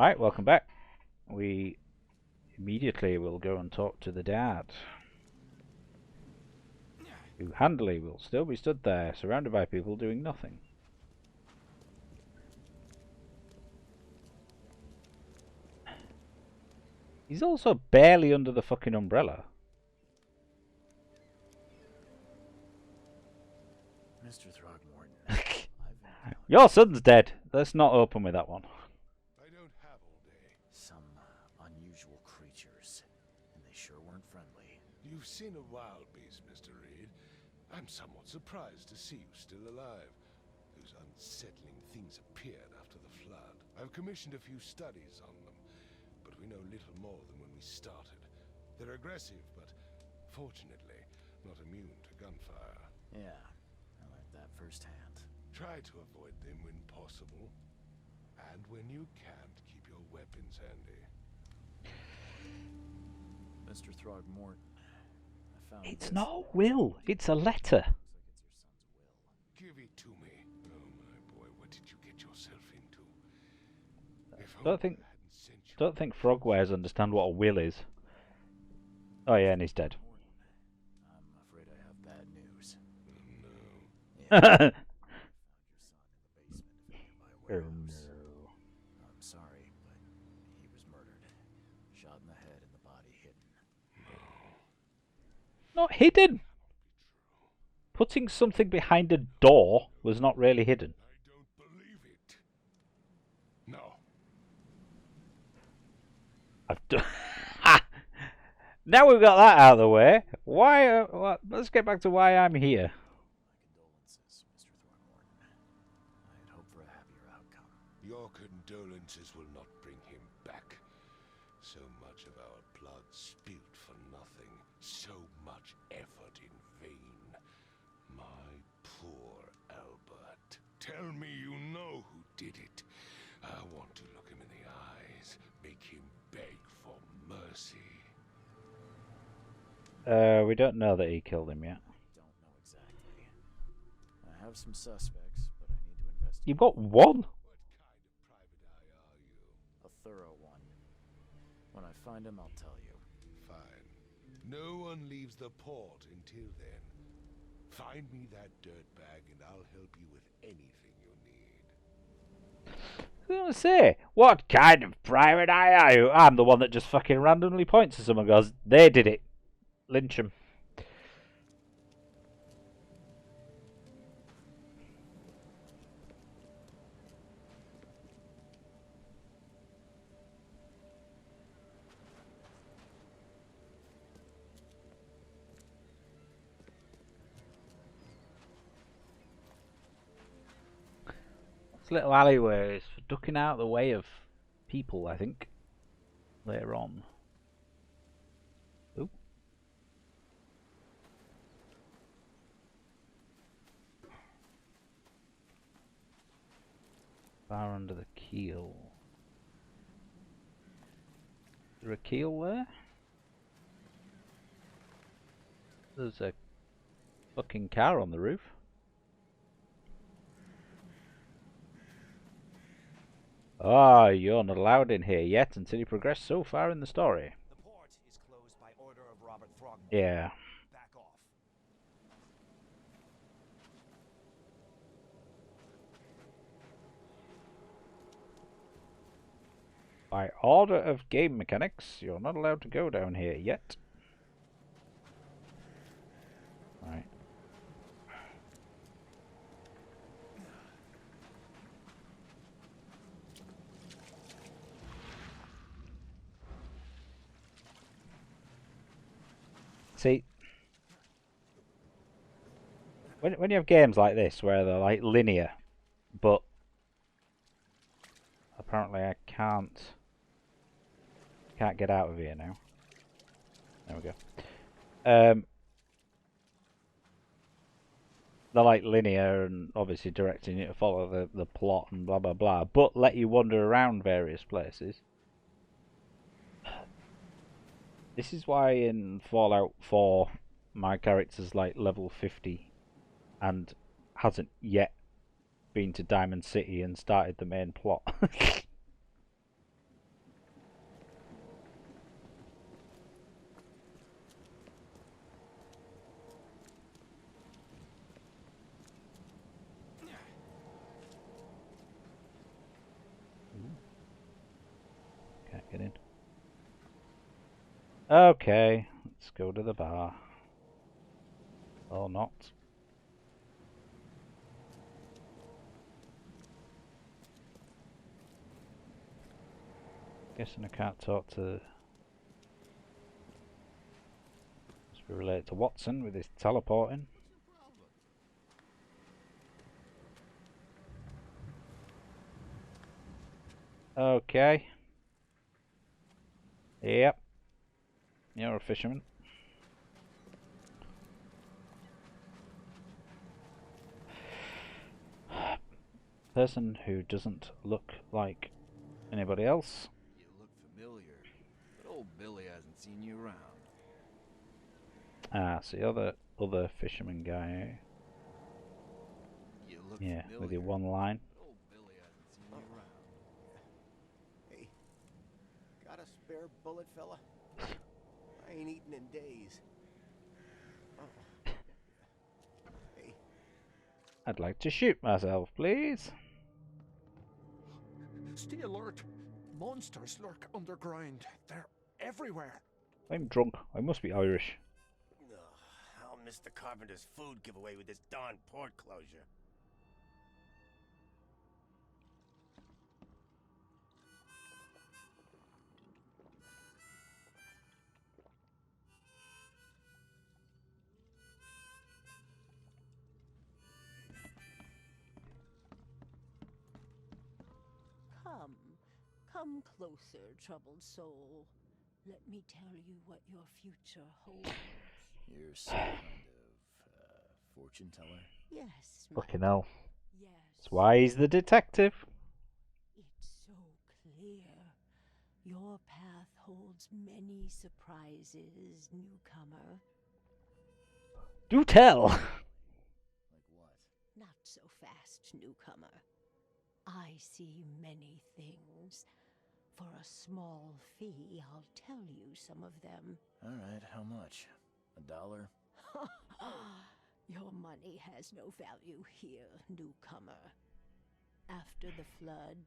Right, welcome back. We immediately will go and talk to the dad, who handily will still be stood there, surrounded by people doing nothing. He's also barely under the fucking umbrella. Mr. Throgmorton, Your son's dead. Let's not open with that one. I don't have all day. some unusual creatures, and they sure weren't friendly. You've seen a wild beast, Mr. Reed. I'm somewhat surprised to see you still alive. Those unsettling things appeared after the flood. I've commissioned a few studies on them, but we know little more than when we started. They're aggressive, but fortunately not immune to gunfire. Yeah, I learned that firsthand. Try to avoid them when possible, and when you can't, keep your weapons handy. Mr. Throgmorton, I found It's this. not a will. It's a letter. Looks like it's your son's will. Give it to me. Oh my boy, what did you get yourself into? If Don't think- Homer hadn't sent you Don't think Frogwares understand what a will is. Oh yeah, and he's dead. I'm afraid I have bad news. Oh, no. Yeah, found your son in the basement, if you by warehouse. I'm sorry, but he was murdered. Shot in the head and the body hidden. Not hidden. Putting something behind a door was not really hidden. I don't believe it. No. I've done. Now we've got that out of the way. Why? Let's get back to why I'm here. My condolences, Mr. Throgmorton. I had hoped for a happier outcome. Your condolences will not bring him back. So much of our blood spilled for nothing. So much effort in vain. My poor Albert. Tell me you know who did it. I want to look him in the eyes. Make him beg for mercy. We don't know that he killed him yet. Don't know exactly. I have some suspects, but I need to investigate. You've got one? What kind of private eye are you? A thorough one. When I find him, I'll tell you. Fine. No one leaves the port until then. Find me that dirtbag and I'll help you with anything you need. I was gonna say, what kind of private eye are you? I'm the one that just fucking randomly points to someone and goes, they did it. Lynch him. This little alleyway is for ducking out the way of people, I think. Later on. Ooh. Far under the keel. Is there a keel there? There's a fucking car on the roof. Ah, you're not allowed in here yet until you progress so far in the story. The port is closed by order of Robert Frogware. Yeah. Back off. By order of game mechanics, you're not allowed to go down here yet. Right. See, when you have games like this where they're like linear, but apparently I can't get out of here now. There we go. They're like linear and obviously directing you to follow the plot and blah blah blah, but let you wander around various places. This is why in Fallout 4 my character's like level 50 and hasn't yet been to Diamond City and started the main plot. Okay, let's go to the bar. Or not. Guessing I can't talk to... Must be related to Watson with his teleporting. Okay. Yep. You're a fisherman. Person who doesn't look like anybody else. You look familiar, but old Billy hasn't seen you around. Ah, see, other fisherman guy. Eh? You look Yeah, familiar, with your one line. but old Billy hasn't seen you around. Hey, got a spare bullet, fella? I ain't eaten in days. Oh. Hey. I'd like to shoot myself, please. Stay alert. Monsters lurk underground. They're everywhere. I'm drunk. I must be Irish. Ugh, I'll miss the carpenter's food giveaway with this darn port closure. Come closer, troubled soul. Let me tell you what your future holds. You're some kind of fortune teller? Yes, my Fucking hell. yes. That's why he's the detective. It's so clear. Your path holds many surprises, newcomer. Do tell. Like what? Not so fast, newcomer. I see many things. For a small fee, I'll tell you some of them. All right, how much? $1? Your money has no value here, newcomer. After the flood,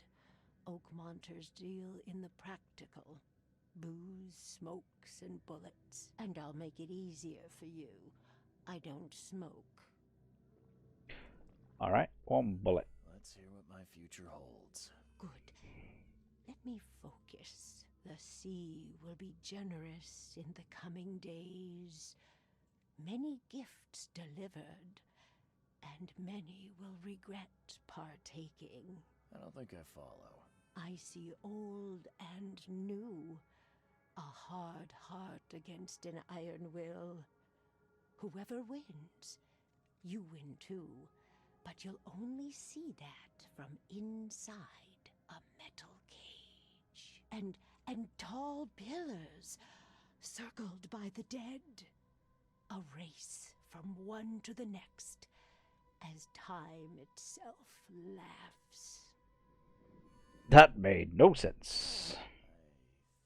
Oakmonters deal in the practical. Booze, smokes, and bullets. And I'll make it easier for you. I don't smoke. Alright, one bullet. Let's hear what my future holds. Good. Let me focus. The sea will be generous in the coming days. Many gifts delivered, and many will regret partaking. I don't think I follow. I see old and new. A hard heart against an iron will. Whoever wins, you win too. But you'll only see that from inside a metal cage. And tall pillars, circled by the dead. A race from one to the next, as time itself laughs. That made no sense.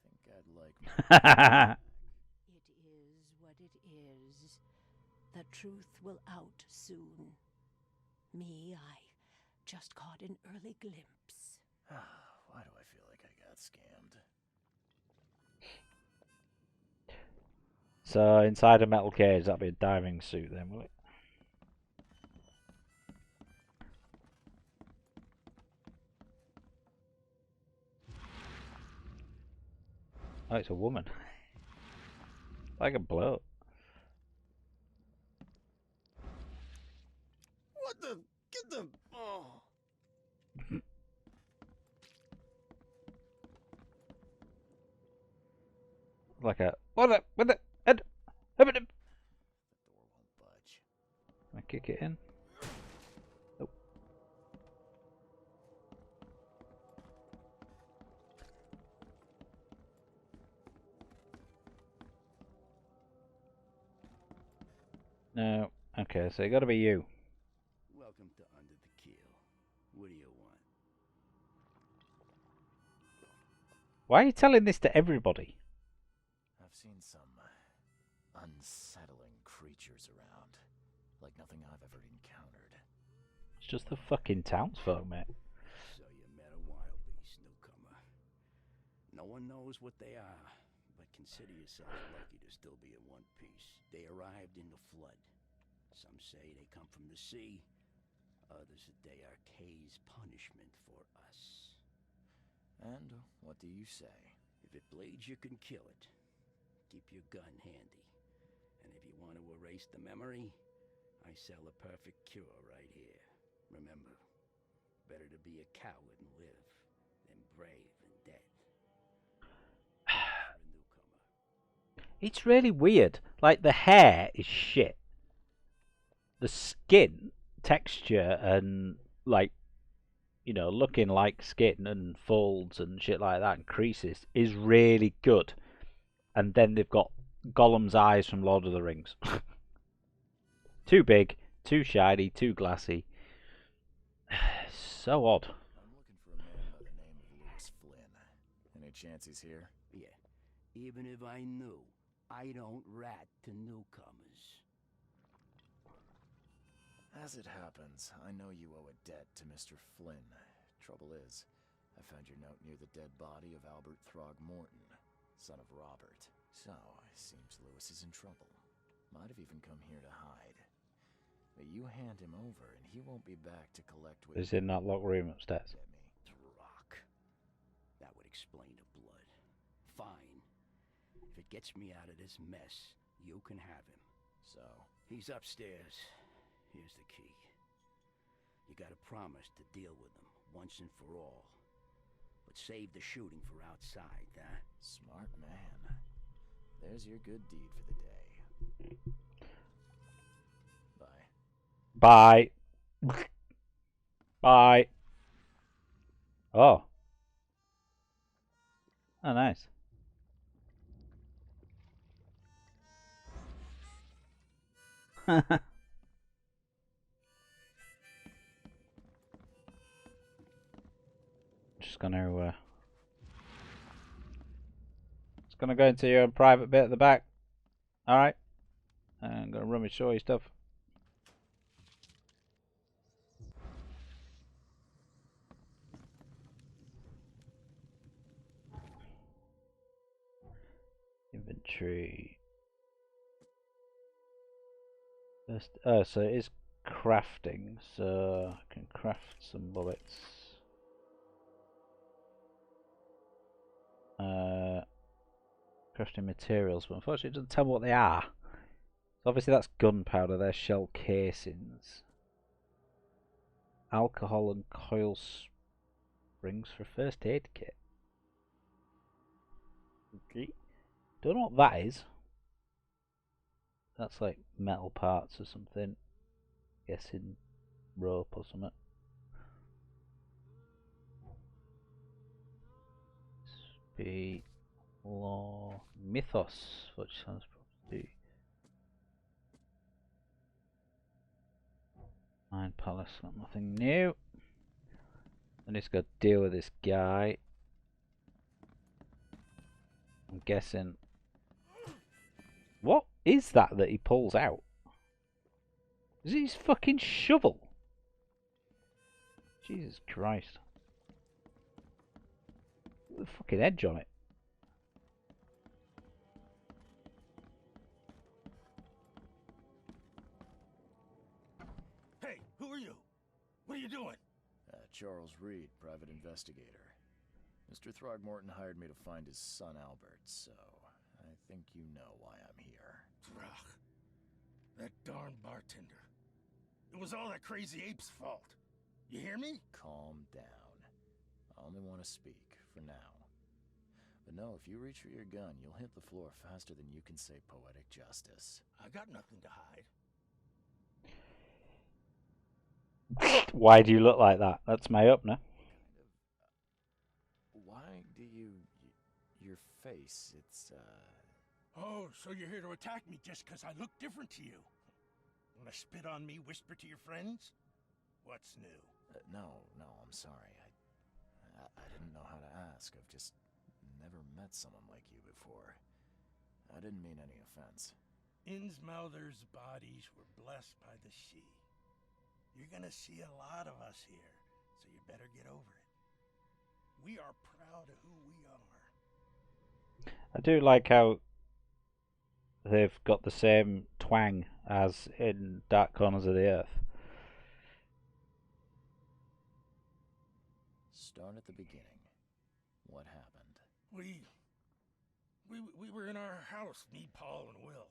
I think I'd like... It is what it is. The truth will out soon. Me, I just caught an early glimpse. Why do I feel like I got scammed? So, inside a metal cage, that'll be a diving suit then, will it? Oh, it's a woman. Like a bloke. What the? Get the. Oh. Like a... What the... What the... The door won't budge. I kick it in. Oh. No. Okay, so it gotta be you. Welcome to Under the Keel. What do you want? Why are you telling this to everybody? I've seen some unsettling creatures around. Like nothing I've ever encountered. It's just the fucking townsfolk, mate. So you met a wild beast, newcomer. No one knows what they are, but can Consider yourself lucky to still be in one piece. They arrived in the flood. Some say they come from the sea. Others that they are Kay's punishment for us. And what do you say? If it bleeds, you can kill it. Keep your gun handy. And if you want to erase the memory, I sell a perfect cure right here. Remember, better to be a coward and live than brave and dead. For a newcomer. It's really weird. Like, the hair is shit. The skin texture and, like, you know, looking like skin and folds and shit like that and creases is really good. And then they've got Gollum's eyes from Lord of the Rings. Too big, too shiny, too glassy. So odd. I'm looking for a man by the name of Lewis Flynn. Any chance he's here? Yeah, even if I knew, I don't rat to newcomers. As it happens, I know you owe a debt to Mr. Flynn. Trouble is, I found your note near the dead body of Albert Throgmorton, son of Robert. So, it seems Lewis is in trouble. Might have even come here to hide. But you hand him over and he won't be back to collect what Is in that locked room upstairs. get me. Rock. That would explain the blood. Fine. If it gets me out of this mess, you can have him. So, He's upstairs. Here's the key. You gotta promise to deal with him once and for all. But save the shooting for outside, huh? smart man. There's your good deed for the day. Bye. Bye. Bye. Oh. Oh, nice. Just gonna go into your private bit at the back. All right. I'm gonna rummage through your stuff. Inventory. First, so it is crafting. So I can craft some bullets. Crafting materials, but unfortunately it doesn't tell me what they are. So obviously that's gunpowder, they're shell casings. Alcohol and coil springs for a first aid kit. Okay. Don't know what that is. That's like metal parts or something. Guessing rope or something. Speed. Law. Mythos. Which sounds property. Mine Palace. Got nothing new. I need to go deal with this guy. I'm guessing. What is that he pulls out? Is it his fucking shovel? Jesus Christ. With a fucking edge on it. Hey, who are you? What are you doing? Charles Reed, private investigator. Mr. Throgmorton hired me to find his son Albert, so I think you know why I'm here. Ugh, that darn bartender. It was all that crazy ape's fault. You hear me? Calm down. I only want to speak, for now. But no, if you reach for your gun, you'll hit the floor faster than you can say poetic justice. I got nothing to hide. Why do you look like that? That's my opener. Why do you... your face, it's, Oh, so you're here to attack me just 'cause I look different to you? Wanna spit on me, whisper to your friends? What's new? no, I'm sorry. I didn't know how to ask. I've just never met someone like you before. I didn't mean any offense. Innsmouther's bodies were blessed by the sea. You're gonna see a lot of us here, so you better get over it. We are proud of who we are. I do like how they've got the same twang as in Dark Corners of the Earth. Start at the beginning. What happened? We were in our house, me, Paul, and Will.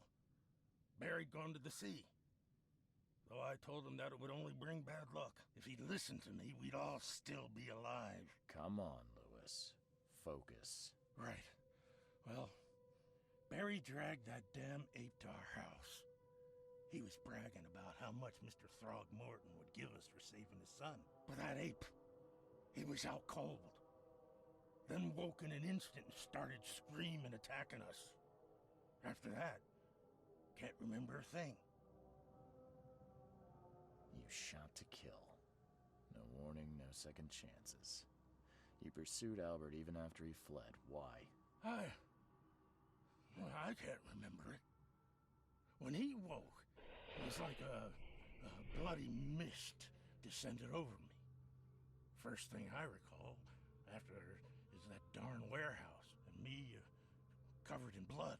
Barry'd gone to the sea. Though I told him that it would only bring bad luck. If he'd listened to me, we'd all still be alive. Come on, Lewis. Focus. Right. Well, Barry dragged that damn ape to our house. He was bragging about how much Mr. Throgmorton would give us for saving his son. But that ape, he was out cold. Then woke in an instant and started screaming, attacking us. After that, can't remember a thing. You shot to kill. No warning, no second chances. You pursued Albert even after he fled. Why? I can't remember it. When he woke, it was like a bloody mist descended over me. First thing I recall after is that darn warehouse and me covered in blood.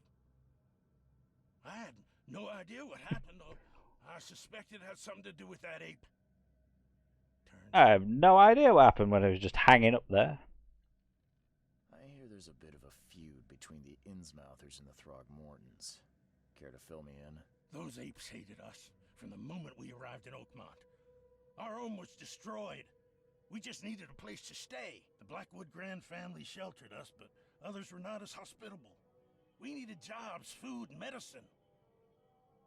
I had no idea what happened, though. I suspected it had something to do with that ape. I have no idea what happened when it was just hanging up there. I hear there's a bit of a feud between the Innsmouthers and the Throgmortons. Care to fill me in? Those apes hated us from the moment we arrived in Oakmont. Our home was destroyed. We just needed a place to stay. The Blackwood Grand family sheltered us, but others were not as hospitable. We needed jobs, food, and medicine.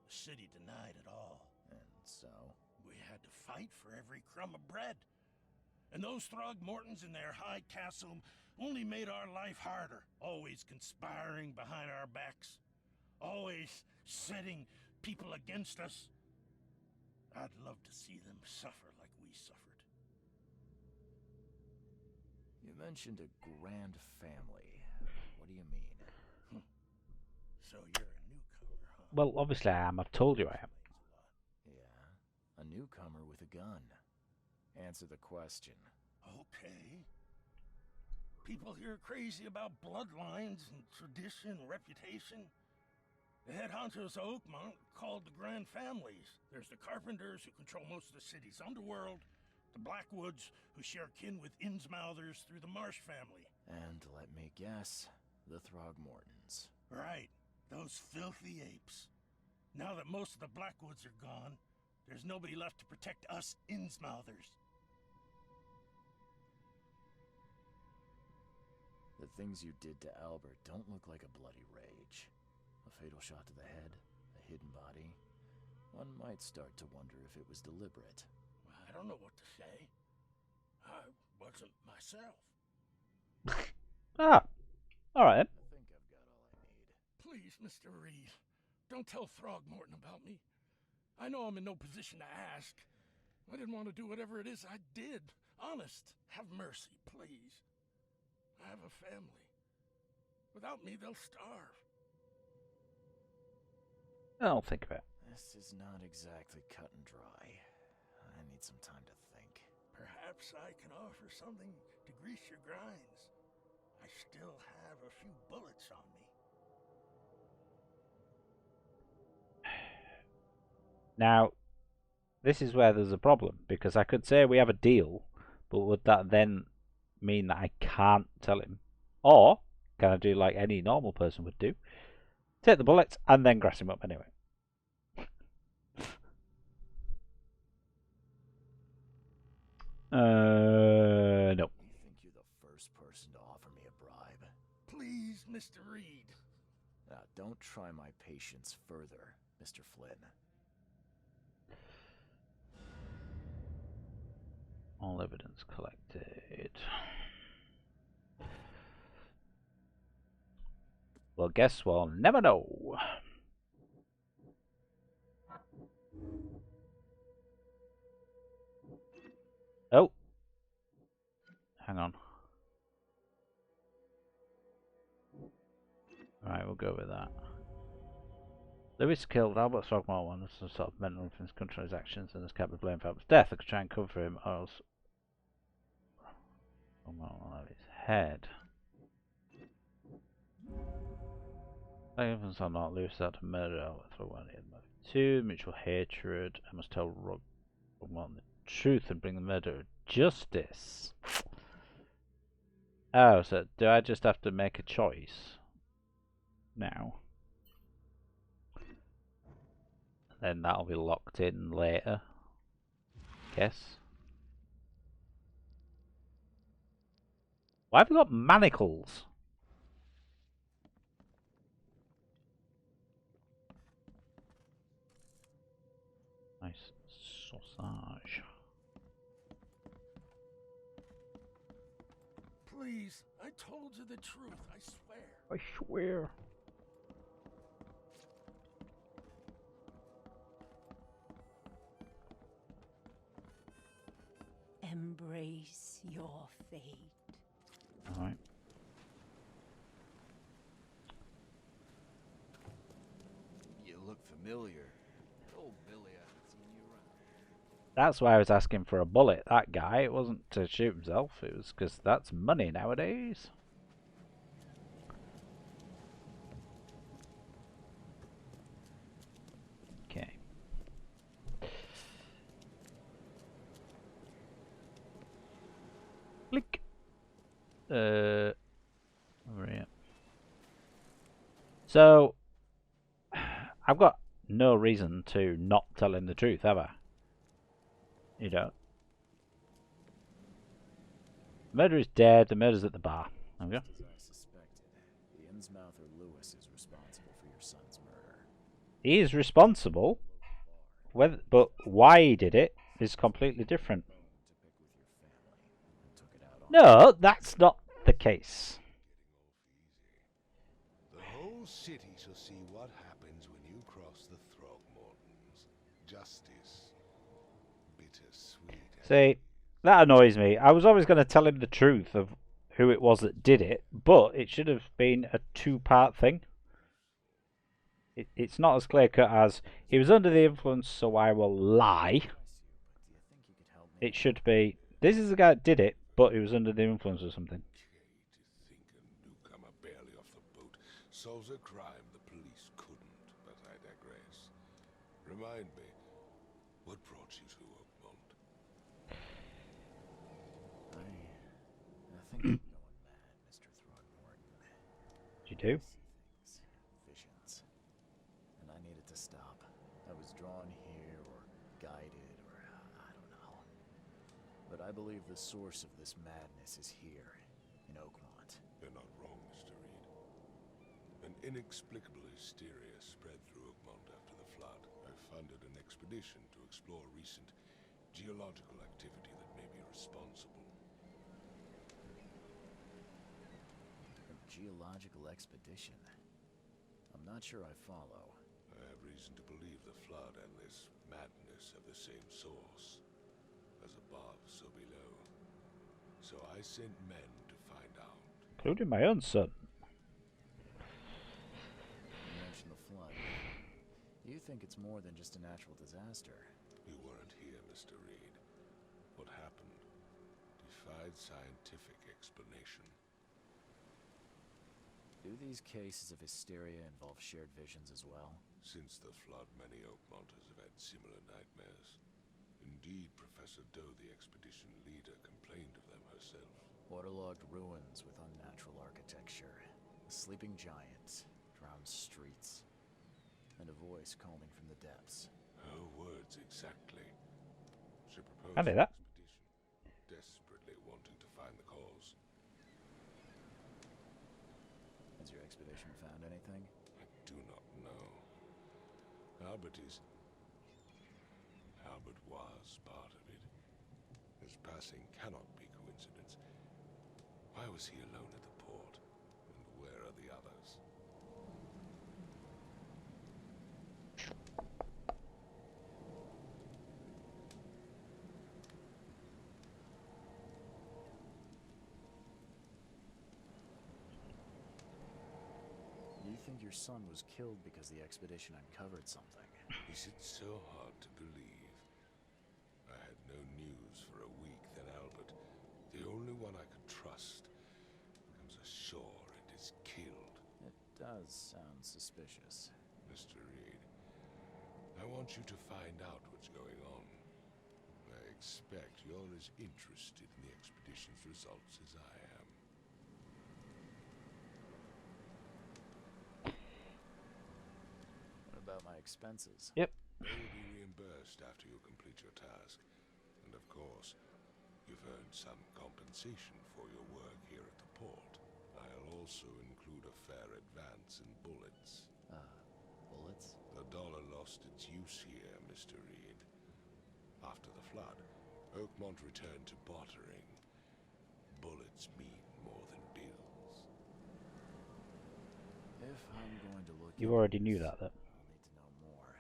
The city denied it all. And so? We had to fight for every crumb of bread. And those Throgmortons in their high castle only made our life harder, always conspiring behind our backs, always setting people against us. I'd love to see them suffer like we suffered. You mentioned a grand family. What do you mean? So you're a newcomer, huh? Well, obviously I am. I've told you I am. Yeah, a newcomer with a gun. Answer the question. Okay. People here are crazy about bloodlines and tradition and reputation. The head honchos of Oakmont called the Grand Families. There's the Carpenters, who control most of the city's underworld, the Blackwoods, who share kin with Innsmouthers through the Marsh family. And let me guess, the Throgmortons. Right, those filthy apes. Now that most of the Blackwoods are gone, there's nobody left to protect us Innsmouthers. The things you did to Albert don't look like a bloody rage. A fatal shot to the head, a hidden body. One might start to wonder if it was deliberate. I don't know what to say. I wasn't myself. Ah, alright. I think I've got all I need. Please, Mr. Reed, don't tell Throgmorton about me. I know I'm in no position to ask. I didn't want to do whatever it is I did. Honest, have mercy, please. I have a family. Without me, they'll starve. I'll think about it. This is not exactly cut and dry. I need some time to think. Perhaps I can offer something to grease your grinds. I still have a few bullets on me. Now, this is where there's a problem, because I could say we have a deal, but would that then mean that I can't tell him? Or can I do like any normal person would do? Take the bullets and then grass him up anyway. No. You think you're the first person to offer me a bribe? Please, Mr. Reed. Now, don't try my patience further, Mr. Flynn. All evidence collected. Well, guess we'll never know. Oh. Hang on. Alright, we'll go with that. Lewis killed Albert Throgmorton with some sort of mental influence control his actions and has kept the blame for Albert's death. I could try and cover for him, or else Throgmorton will have his head. Evans are not loose out to murder for one in two, mutual hatred. I must tell Rogmon the truth and bring the murderer justice. Oh, so do I just have to make a choice now? Then that'll be locked in later. Guess. Why have we got manacles? Nice sausage. Please, I told you the truth, I swear. I swear. Embrace your fate. Alright. You look familiar. Old Billy, I haven't seen you around. That's why I was asking for a bullet. That guy, it wasn't to shoot himself. It was because that's money nowadays. Okay. Click. Over here. So, I've got no reason to not tell him the truth, have I? You know. Murder is dead. The murder's at the bar. There we go. As I suspected, the Innsmouther Lewis is responsible for your son's murder. He is responsible. Whether, but why he did it is completely different. To pick with your family and took it out on No, that's not the case. The whole city shall see what happens when you cross the Throgmortons. Justice. Bittersweet. See, that annoys me. I was always going to tell him the truth of who it was that did it, but it should have been a two-part thing. It's not as clear-cut as, he was under the influence, so I will lie. Do you think you could help me? It should be, this is the guy that did it, but he was under the influence or something. To think a newcomer barely off the boat solves a crime the police couldn't, but I digress. Remind me, what brought you to Oakmont? I think I'm going mad, Mr. Throgmorton. Did you do? See things, visions. And I needed to stop. I was drawn here, or guided, or I don't know. But I believe the source of this madness is here, in Oakmont. You're not wrong, Mr. Reed. An inexplicable hysteria spread through Oakmont after the flood. I funded an expedition to explore recent geological activity that may be responsible. A geological expedition? I'm not sure I follow. I have reason to believe the flood and this madness have the same source. As above, so below. So I sent men to find out. Including my own son. You mentioned the flood. You think it's more than just a natural disaster? You weren't here, Mr. Reed. What happened defied scientific explanation. Do these cases of hysteria involve shared visions as well? Since the flood, many Oakmonters have had similar nightmares. Indeed, Professor Doe, the expedition leader, complained of them herself. Waterlogged ruins with unnatural architecture, a sleeping giant, drowned streets, and a voice calling from the depths. Her words exactly. She proposed I knew an that. expedition, desperately wanting to find the cause. Has your expedition found anything? I do not know. Albert was part of it. His passing cannot be coincidence. Why was he alone at the port? And where are the others? You think your son was killed because the expedition uncovered something? Is it so hard to believe? I had no news for a week, then Albert, the only one I could trust, comes ashore and is killed. It does sound suspicious. Mr. Reed, I want you to find out what's going on. I expect you're as interested in the expedition's results as I am. What about my expenses? Yep. They will be reimbursed after you complete your task. And of course, you've earned some compensation for your work here at the port. I'll also include a fair advance in bullets. Bullets? The dollar lost its use here, Mr. Reed. After the flood, Oakmont returned to bartering. Bullets mean more than bills. If I'm going to look You into already knew this, that, though. I'll need to know more.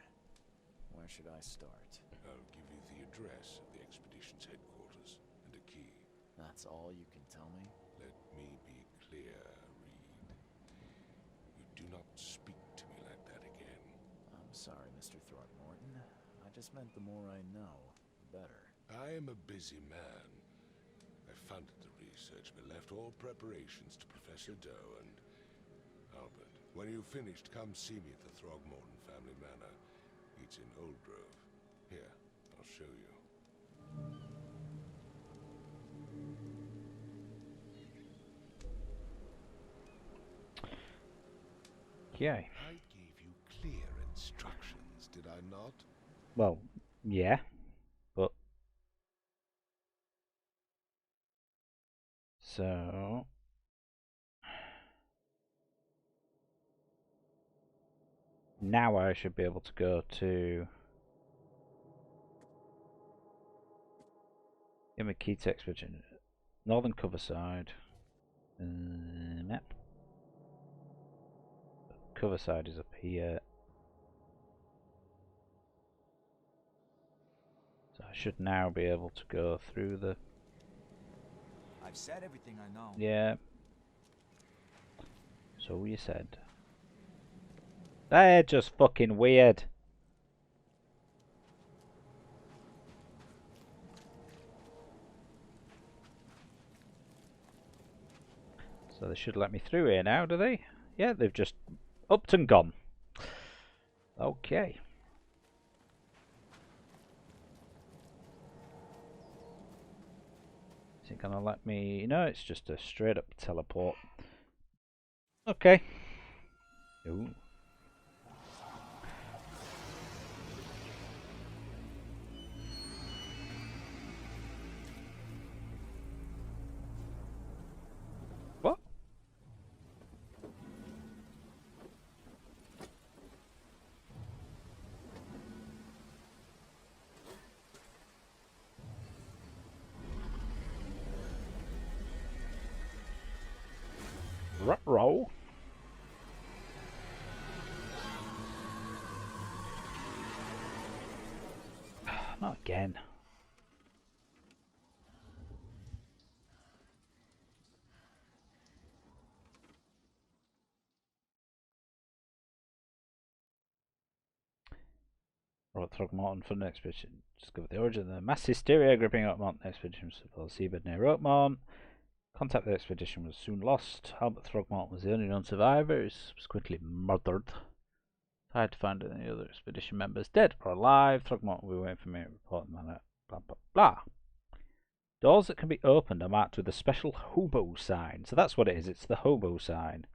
Where should I start? I'll give you the address of the expedition's headquarters and a key. That's all you can tell me? Let me be clear, Reed. You do not speak to me like that again. I'm sorry, Mr. Throckmorton. I just meant the more I know, the better. I am a busy man. I funded the research, but left all preparations to Professor Doe and Albert. When you've finished, come see me at the Throgmorton family manor. It's in Old Grove. Here, I'll show you. Okay. I gave you clear instructions, did I not? Well, yeah, but so now I should be able to go to give me key to expedition. Northern cover side. Map. Cover side is up here. So I should now be able to go through the. I've said everything I know. Yeah. So you said. They're just fucking weird. So they should let me through here now, do they? Yeah, they've just upped and gone. Okay. Is it gonna let me? No, it's just a straight up teleport. Okay. Ooh. What? Ruh-roh. Not again. Robert Throgmorton for the expedition. Discover the origin of the mass hysteria gripping Oakmont. Expedition for the seabed near Oakmont. Contact with the expedition was soon lost. Albert Throgmorton was the only known survivor. He was subsequently murdered. Tried to find any other expedition members dead or alive. Throgmorton will be waiting for me to report the manner. Blah blah blah. Doors that can be opened are marked with a special hobo sign. So that's what it is. It's the hobo sign.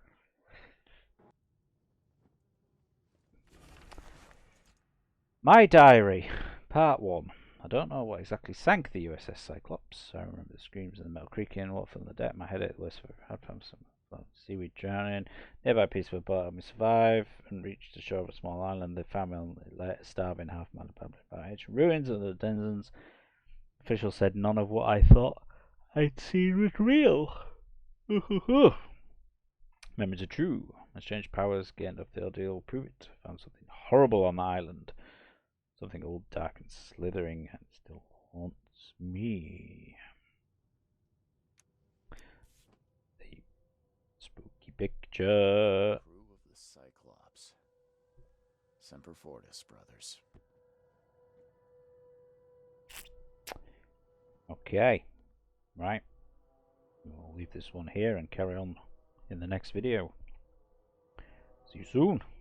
My diary, part 1. I don't know what exactly sank the USS Cyclops. I remember the screams and the metal creaking, water from the deck. My headache was for some seaweed drowning. Nearby peaceful boat helped me survive and reached the shore of a small island. The family starving, half-man abandoned by ancient ruins and the denizens. Officials said none of what I thought I'd seen was real. Memories are true. My strange powers gained off the ordeal prove it. Found something horrible on the island. Something old, dark, and slithering, and still haunts me. A spooky picture. Crew of the Cyclops. Semper Fortis, brothers. Okay, right. We'll leave this one here and carry on in the next video. See you soon.